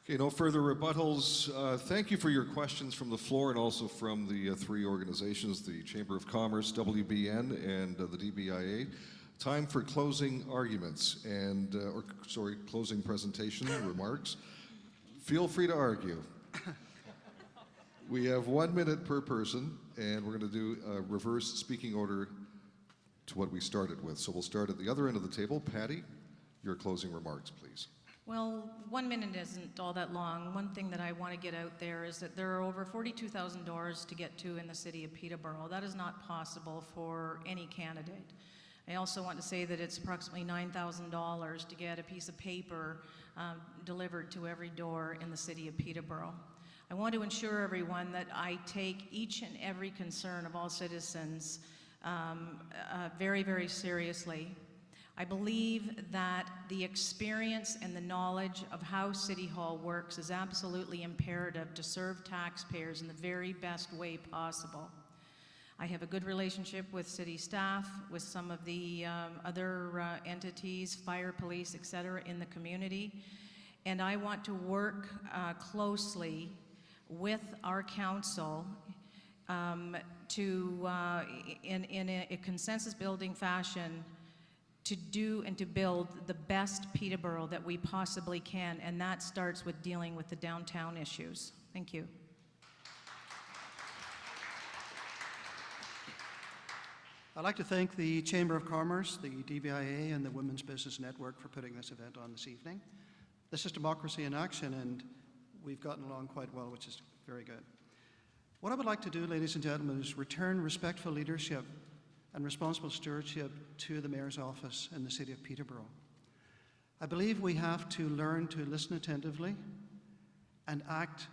Okay, no further rebuttals. Thank you for your questions from the floor and also from the three organizations, the Chamber of Commerce, WBN, and the DBIA. Time for closing arguments and, closing presentation remarks. Feel free to argue. We have 1 minute per person, and we're going to do a reverse speaking order to what we started with. So we'll start at the other end of the table. Patty, your closing remarks, please. Well, 1 minute isn't all that long. One thing that I want to get out there is that there are over 42,000 doors to get to in the city of Peterborough. That is not possible for any candidate. I also want to say that it's approximately $9,000 to get a piece of paper delivered to every door in the city of Peterborough. I want to ensure everyone that I take each and every concern of all citizens very, very seriously. I believe that the experience and the knowledge of how City Hall works is absolutely imperative to serve taxpayers in the very best way possible. I have a good relationship with city staff, with some of the other entities, fire, police, etc. in the community, and I want to work closely with our council in a consensus building fashion to do and to build the best Peterborough that we possibly can, and that starts with dealing with the downtown issues. Thank you. I'd like to thank the Chamber of Commerce, the DBIA, and the Women's Business Network for putting this event on this evening. This is democracy in action, and we've gotten along quite well, which is very good. What I would like to do, ladies and gentlemen, is return respectful leadership and responsible stewardship to the Mayor's office in the City of Peterborough. I believe we have to learn to listen attentively and act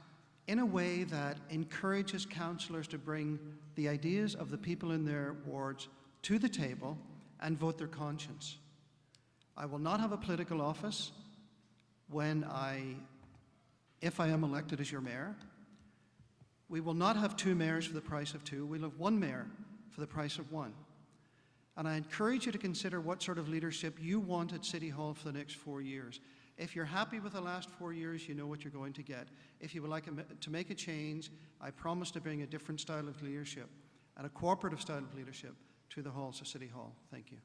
in a way that encourages councillors to bring the ideas of the people in their wards to the table and vote their conscience. I will not have a political office if I am elected as your mayor. We will not have two mayors for the price of two. We'll have one mayor for the price of one. And I encourage you to consider what sort of leadership you want at City Hall for the next 4 years. If you're happy with the last 4 years, you know what you're going to get. If you would like to make a change, I promise to bring a different style of leadership and a cooperative style of leadership to the halls of City Hall. Thank you.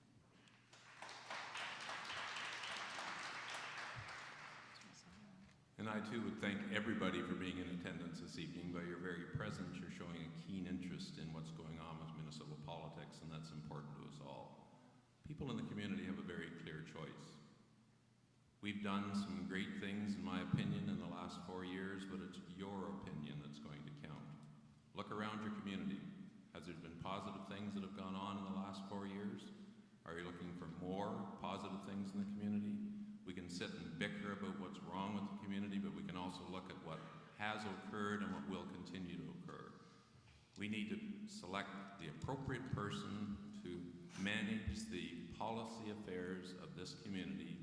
And I too would thank everybody for being in attendance this evening. By your very presence, you're showing a keen interest in what's going on with municipal politics, and that's important to us all. People in the community have a very clear choice. We've done some great things, in my opinion, in the last 4 years, but it's your opinion that's going to count. Look around your community. Has there been positive things that have gone on in the last 4 years? Are you looking for more positive things in the community? We can sit and bicker about what's wrong with the community, but we can also look at what has occurred and what will continue to occur. We need to select the appropriate person to manage the policy affairs of this community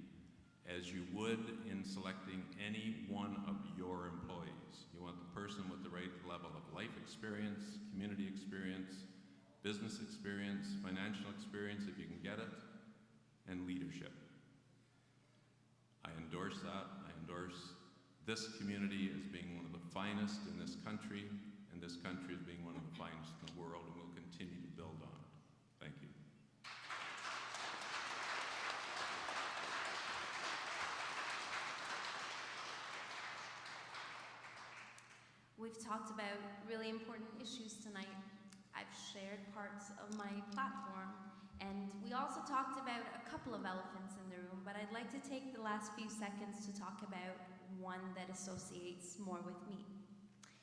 as you would in selecting any one of your employees. You want the person with the right level of life experience, community experience, business experience, financial experience if you can get it, and leadership. I endorse that. I endorse this community as being one of the finest in this country, and this country as being one of the finest in the world, and we'll continue to build on it. Thank you. We've talked about really important issues tonight. I've shared parts of my platform, and we also talked about a couple of elephants in the room, but I'd like to take the last few seconds to talk about one that associates more with me.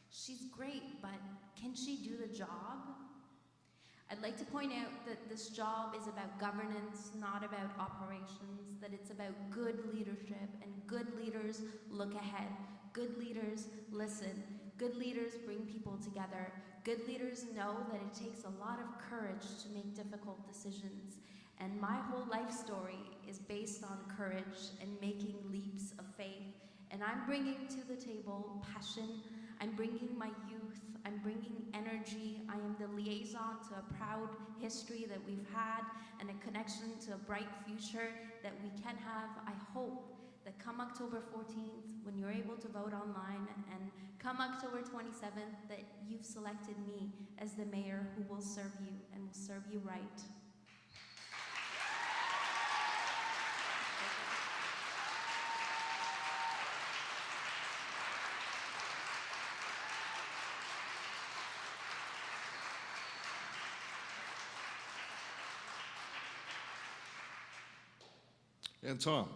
She's great, but can she do the job? I'd like to point out that this job is about governance, not about operations, that it's about good leadership, and good leaders look ahead. Good leaders listen. Good leaders bring people together. Good leaders know that it takes a lot of courage to make difficult decisions. And my whole life story is based on courage and making leaps of faith. And I'm bringing to the table passion. I'm bringing my youth. I'm bringing energy. I am the liaison to a proud history that we've had and a connection to a bright future that we can have. I hope that come October 14th, when you're able to vote online, and come October 27th, that you've selected me as the mayor who will serve you and will serve you right. And Tom.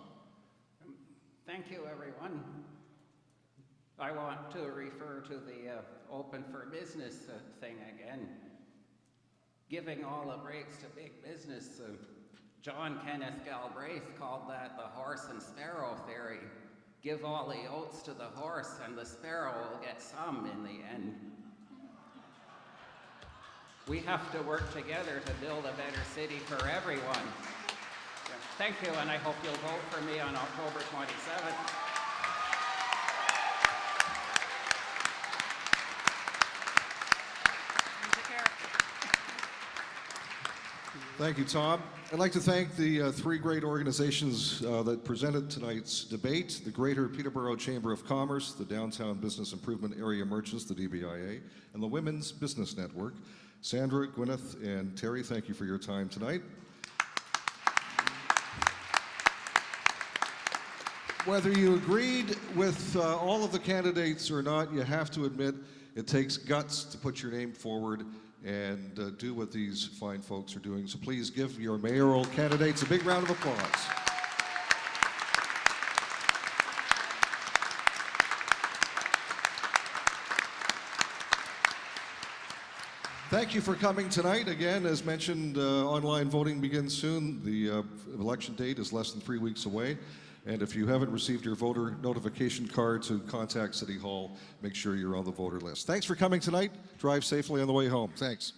Thank you, everyone. I want to refer to the open for business thing again. Giving all the breaks to big business. John Kenneth Galbraith called that the horse and sparrow theory. Give all the oats to the horse and the sparrow will get some in the end. We have to work together to build a better city for everyone. Thank you, and I hope you'll vote for me on October 27th. Thank you, Tom. I'd like to thank the three great organizations that presented tonight's debate: the Greater Peterborough Chamber of Commerce, the Downtown Business Improvement Area Merchants, the DBIA, and the Women's Business Network. Sandra, Gwyneth, and Terry, thank you for your time tonight. Whether you agreed with all of the candidates or not, you have to admit it takes guts to put your name forward and do what these fine folks are doing. So please give your mayoral candidates a big round of applause. Thank you for coming tonight. Again, as mentioned, online voting begins soon. The election date is less than 3 weeks away. And if you haven't received your voter notification card, to contact City Hall, make sure you're on the voter list. Thanks for coming tonight. Drive safely on the way home. Thanks.